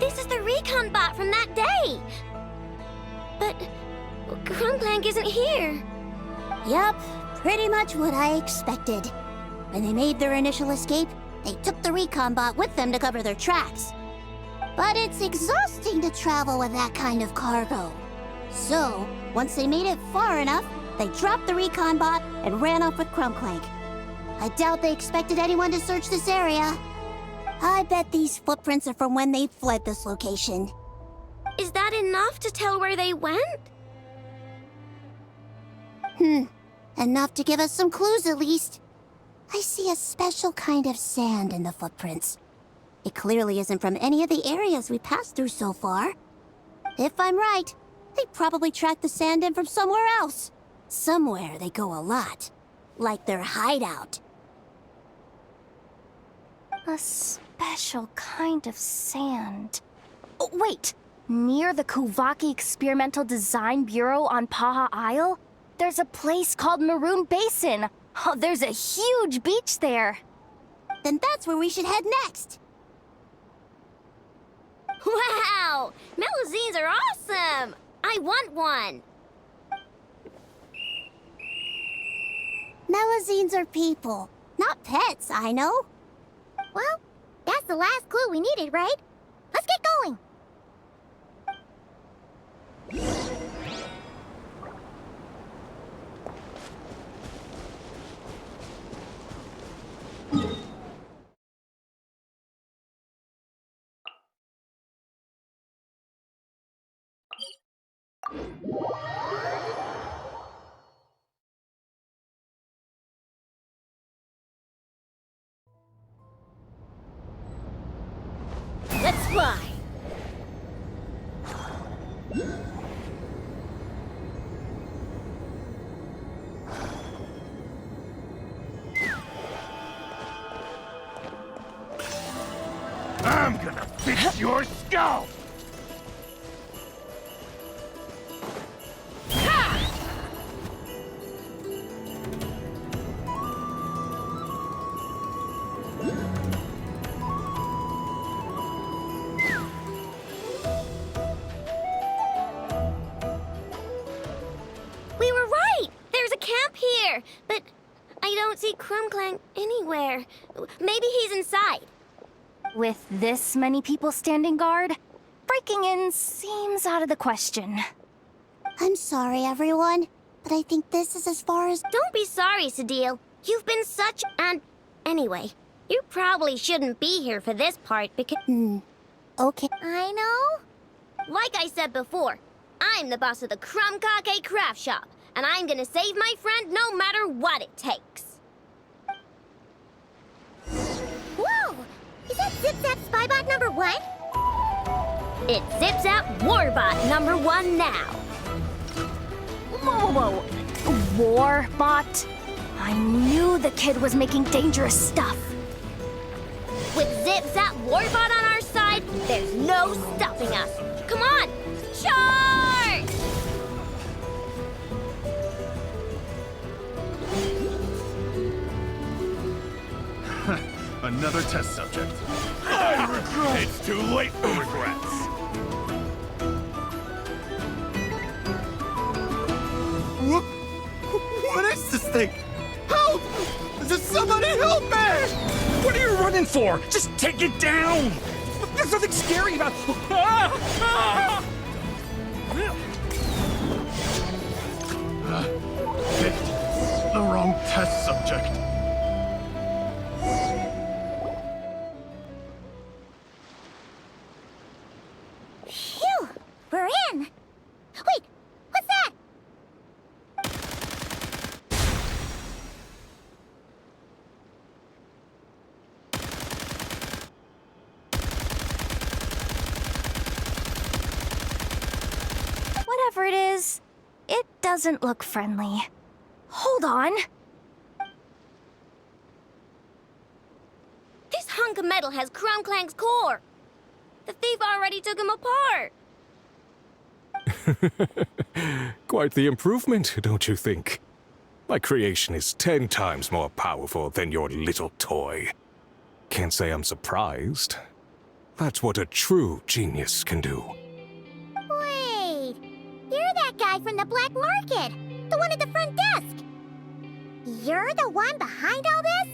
This is the recon bot from that day! But Krumklank isn't here. Yup, pretty much what I expected. When they made their initial escape, they took the recon bot with them to cover their tracks. But it's exhausting to travel with that kind of cargo. So, once they made it far enough, they dropped the recon bot and ran off with Krumklank. I doubt they expected anyone to search this area. I bet these footprints are from when they fled this location. Is that enough to tell where they went? Enough to give us some clues at least. I see a special kind of sand in the footprints. It clearly isn't from any of the areas we passed through so far. If I'm right, they probably tracked the sand in from somewhere else. Somewhere they go a lot. Like their hideout. A special kind of sand. Oh, wait! Near the Kuvaki Experimental Design Bureau on Paha Isle, there's a place called Maroon Basin. Oh, there's a huge beach there. Then that's where we should head next. Wow! Melusines are awesome! I want one! Melusines are people, not pets, I know. Well, that's the last clue we needed, right? Let's get going! Let's fly! I'm gonna fix your skull! We were right! There's a camp here! But I don't see Krumklank anywhere. Maybe he's inside. With this many people standing guard, breaking in seems out of the question. I'm sorry, everyone, but I think this is as far as... Don't be sorry, Sadil. You've been such an... Anyway, you probably shouldn't be here for this part because... Okay. I know. Like I said before, I'm the boss of the Krumkake Craft Shop, and I'm gonna save my friend no matter what it takes. Whoa! Is that Zip-Zap Spybot number 1? It's Zip-Zap Warbot number 1 now. Whoa! Warbot? I knew the kid was making dangerous stuff. With Zip-Zap Warbot on our side, there's no stopping us. Come on! Charge! Another test subject. I regret. It's too late for regrets. What is this thing? Help! Somebody help me! What are you running for? Just take it down! There's nothing scary about... Picked the wrong test subject. Phew! We're in! Wait! What's that? Whatever it is, it doesn't look friendly. Hold on. This hunk of metal has Crumclank's core. The thief already took him apart. Quite the improvement, don't you think? My creation is 10 times more powerful than your little toy. Can't say I'm surprised. That's what a true genius can do. Wait! You're that guy from the black market! The one at the front desk! You're the one behind all this?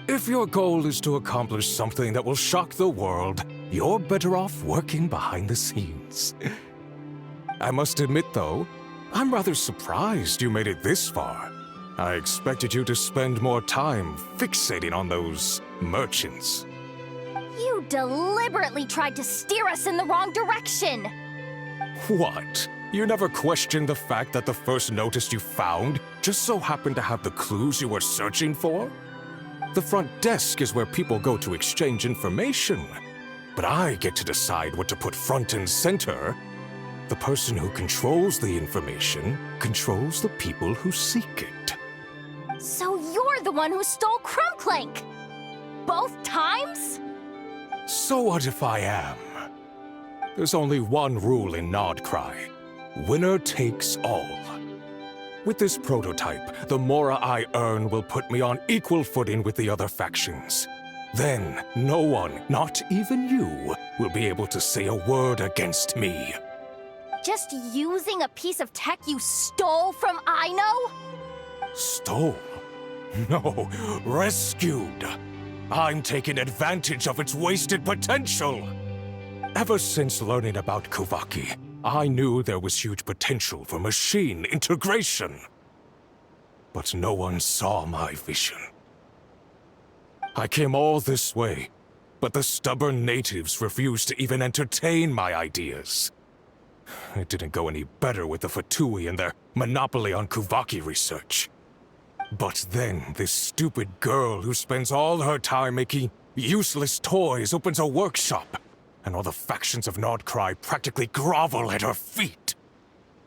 If your goal is to accomplish something that will shock the world, you're better off working behind the scenes. I must admit, though, I'm rather surprised you made it this far. I expected you to spend more time fixating on those merchants. You deliberately tried to steer us in the wrong direction. What? You never questioned the fact that the first notice you found just so happened to have the clues you were searching for? The front desk is where people go to exchange information. But I get to decide what to put front and center. The person who controls the information controls the people who seek it. So you're the one who stole Crumclank? Both times? So what if I am? There's only one rule in Nodcry. Winner takes all. With this prototype, the Mora I earn will put me on equal footing with the other factions. Then, no one, not even you, will be able to say a word against me. Just using a piece of tech you stole from Aino? Stole? No, rescued. I'm taking advantage of its wasted potential. Ever since learning about Kuvaki, I knew there was huge potential for machine integration. But no one saw my vision. I came all this way, but the stubborn natives refused to even entertain my ideas. It didn't go any better with the Fatui and their monopoly on Kuvaki research. But then, this stupid girl who spends all her time making useless toys opens a workshop, and all the factions of Nodcry practically grovel at her feet.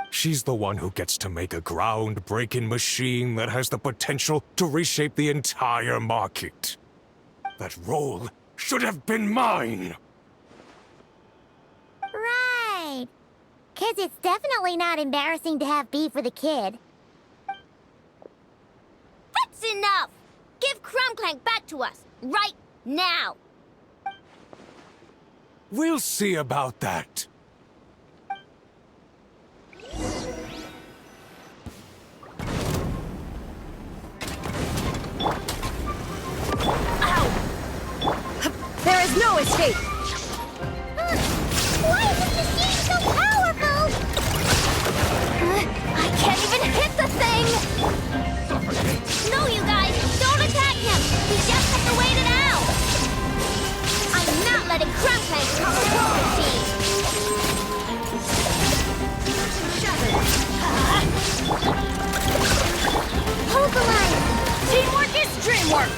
She's the one who gets to make a groundbreaking machine that has the potential to reshape the entire market. That role should have been mine! Right. 'Cause it's definitely not embarrassing to have beef with a kid. That's enough! Give Crumclank back to us, right now! We'll see about that. There is no escape! Why is this machine so powerful? I can't even hit the thing! No, you guys, don't attack him! We just have to wait it out! I'm not letting Crumclank become a war machine! Hold the line! Teamwork is dreamwork!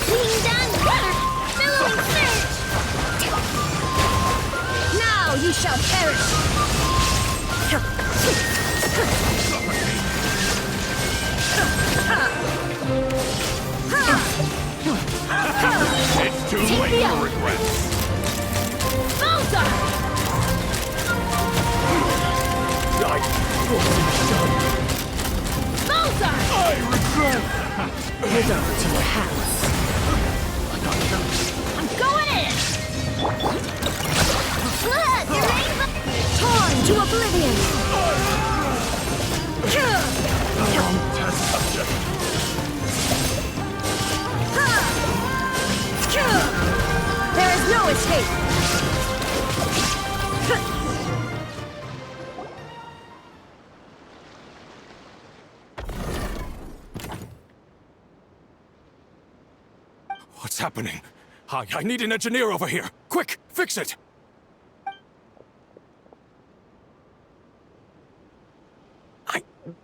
Being done better! Billowing surge! Now you shall perish! It's too late to regret. Bullseye! Bullseye! I regret. Head over to your house. I'm going in! Look, your rainbow! Torn to oblivion! The wrong test subject. escape! What's happening? I need an engineer over here. Quick, fix it!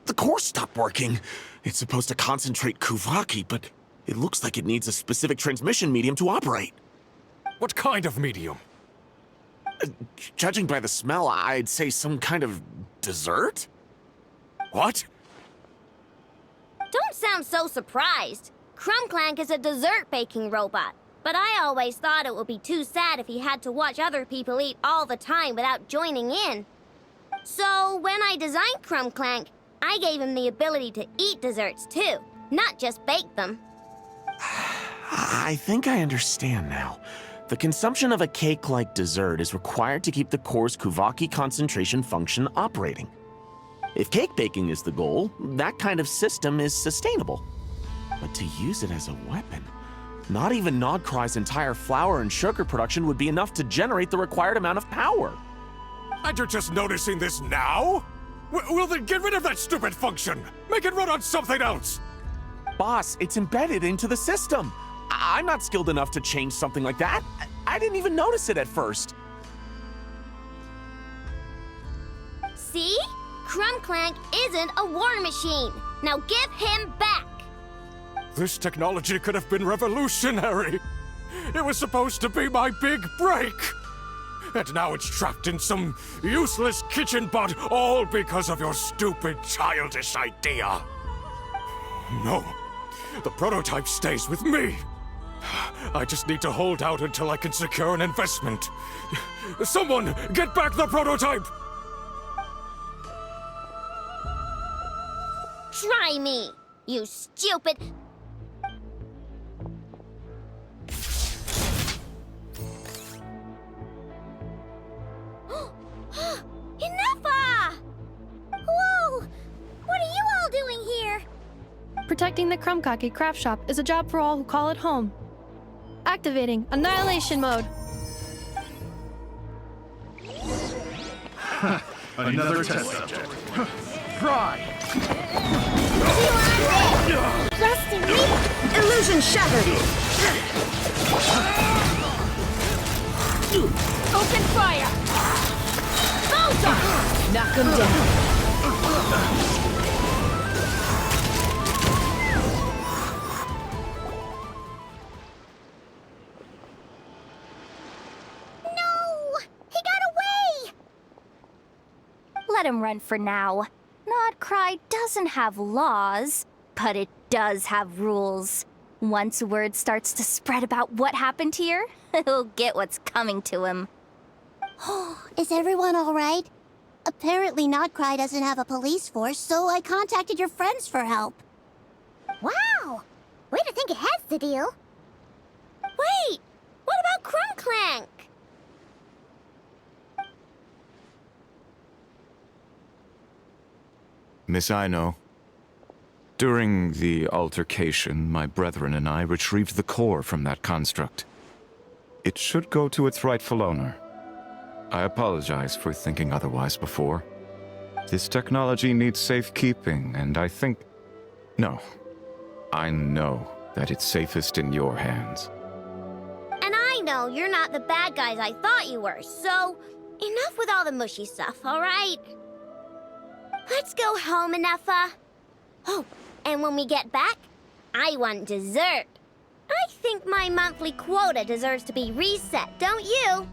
The core stopped working. It's supposed to concentrate Kuvaki, but it looks like it needs a specific transmission medium to operate. What kind of medium? Judging by the smell, I'd say some kind of dessert? What? Don't sound so surprised. Crumbclank is a dessert baking robot. But I always thought it would be too sad if he had to watch other people eat all the time without joining in. So when I designed Crumbclank, I gave him the ability to eat desserts too, not just bake them. I think I understand now. The consumption of a cake-like dessert is required to keep the core's Kuvaki concentration function operating. If cake baking is the goal, that kind of system is sustainable. But to use it as a weapon, not even Nodcry's entire flour and sugar production would be enough to generate the required amount of power. And you're just noticing this now? Well then get rid of that stupid function! Make it run on something else! Boss, it's embedded into the system. I'm not skilled enough to change something like that. I didn't even notice it at first. See? Crumbclank isn't a war machine. Now give him back! This technology could have been revolutionary! It was supposed to be my big break! And now it's trapped in some useless kitchen bot, all because of your stupid, childish idea. No, the prototype stays with me. I just need to hold out until I can secure an investment. Someone, get back the prototype! Try me, you stupid... Enough! Whoa! What are you all doing here? Protecting the Krumkake craft shop is a job for all who call it home. Activating Annihilation Mode. Another test subject. Try! Rusty, Illusion shattered! Open fire! Bullseye! Knock him down. Let him run for now. Nodcry doesn't have laws, but it does have rules. Once word starts to spread about what happened here, he'll get what's coming to him. Is everyone all right? Apparently Nodcry doesn't have a police force, so I contacted your friends for help. Wow! Way to think ahead, the deal. Wait! What about Crumbclank? Miss Aino, during the altercation, my brethren and I retrieved the core from that construct. It should go to its rightful owner. I apologize for thinking otherwise before. This technology needs safekeeping, and I think... No. I know that it's safest in your hands. And I know you're not the bad guys I thought you were, so enough with all the mushy stuff, all right? Let's go home, Enougha. Oh, and when we get back, I want dessert. I think my monthly quota deserves to be reset, don't you?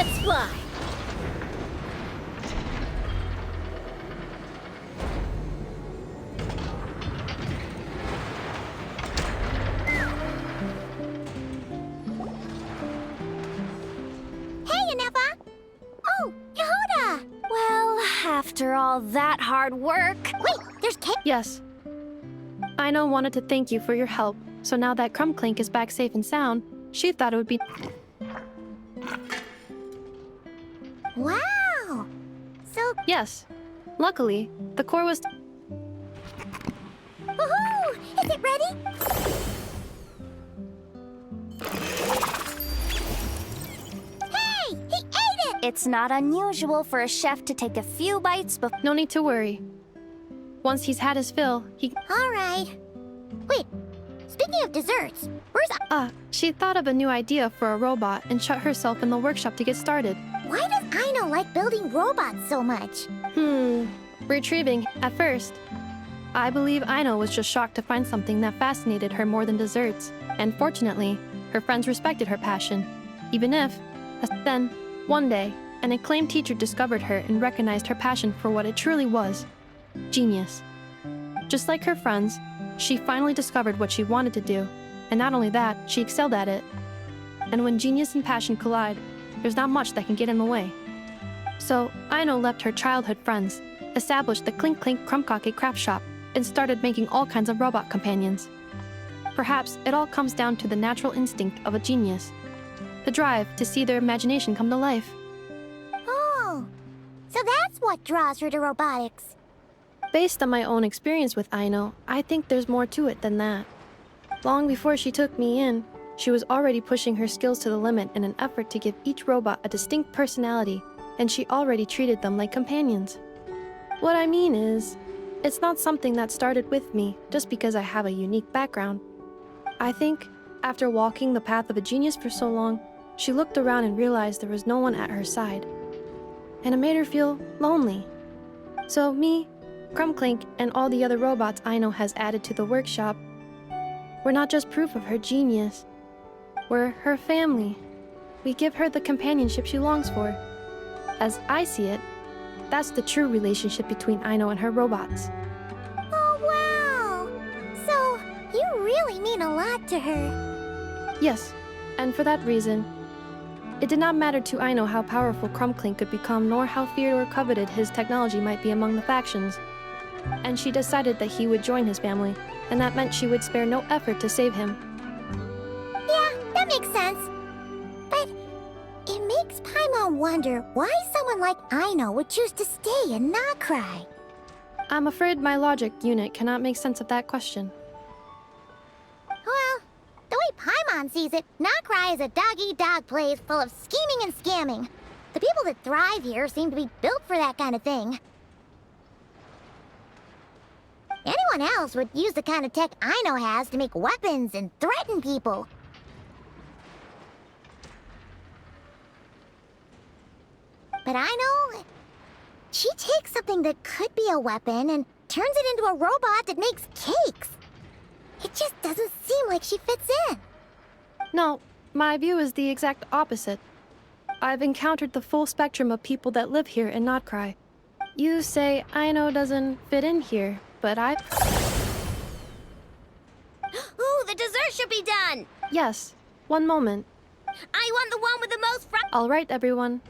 Let's fly. Hey, Anefa! Oh, Yehuda! Well, after all that hard work... Wait, there's cake. Yes. Aino wanted to thank you for your help, so now that Crumbclink is back safe and sound, she thought it would be... Wow! So... Yes. Luckily, the core was... Woohoo! Is it ready? Hey! He ate it! It's not unusual for a chef to take a few bites before... No need to worry. Once he's had his fill, he... Alright. Wait, speaking of desserts, where's... she thought of a new idea for a robot and shut herself in the workshop to get started. Why does Aino like building robots so much? Retrieving, at first. I believe Aino was just shocked to find something that fascinated her more than desserts. And fortunately, her friends respected her passion. Even if, then, one day, an acclaimed teacher discovered her and recognized her passion for what it truly was. Genius. Just like her friends, she finally discovered what she wanted to do. And not only that, she excelled at it. And when genius and passion collide, there's not much that can get in the way. So, Aino left her childhood friends, established the Clink Clink Krumkake craft shop, and started making all kinds of robot companions. Perhaps it all comes down to the natural instinct of a genius. The drive to see their imagination come to life. Oh, so that's what draws her to robotics. Based on my own experience with Aino, I think there's more to it than that. Long before she took me in, she was already pushing her skills to the limit in an effort to give each robot a distinct personality, and she already treated them like companions. What I mean is, it's not something that started with me just because I have a unique background. I think, after walking the path of a genius for so long, she looked around and realized there was no one at her side. And it made her feel lonely. So me, Crumbclink, and all the other robots Aino has added to the workshop, we're not just proof of her genius. We're her family. We give her the companionship she longs for. As I see it, that's the true relationship between Aino and her robots. Oh, wow! So, you really mean a lot to her. Yes, and for that reason, it did not matter to Aino how powerful Crumbclink could become, nor how feared or coveted his technology might be among the factions. And she decided that he would join his family, and that meant she would spare no effort to save him. Yeah, that makes sense. But it makes Paimon wonder why someone like Aino would choose to stay and not cry. I'm afraid my logic unit cannot make sense of that question. Well, the way Paimon sees it, Nokrai is a dog-eat-dog place full of scheming and scamming. The people that thrive here seem to be built for that kind of thing. Anyone else would use the kind of tech Aino has to make weapons and threaten people. But Aino, she takes something that could be a weapon and turns it into a robot that makes cakes. It just doesn't seem like she fits in. No, my view is the exact opposite. I've encountered the full spectrum of people that live here in Notcry. You say Aino doesn't fit in here, but I... Ooh, the dessert should be done! Yes, one moment. I want the one with the most All right, everyone.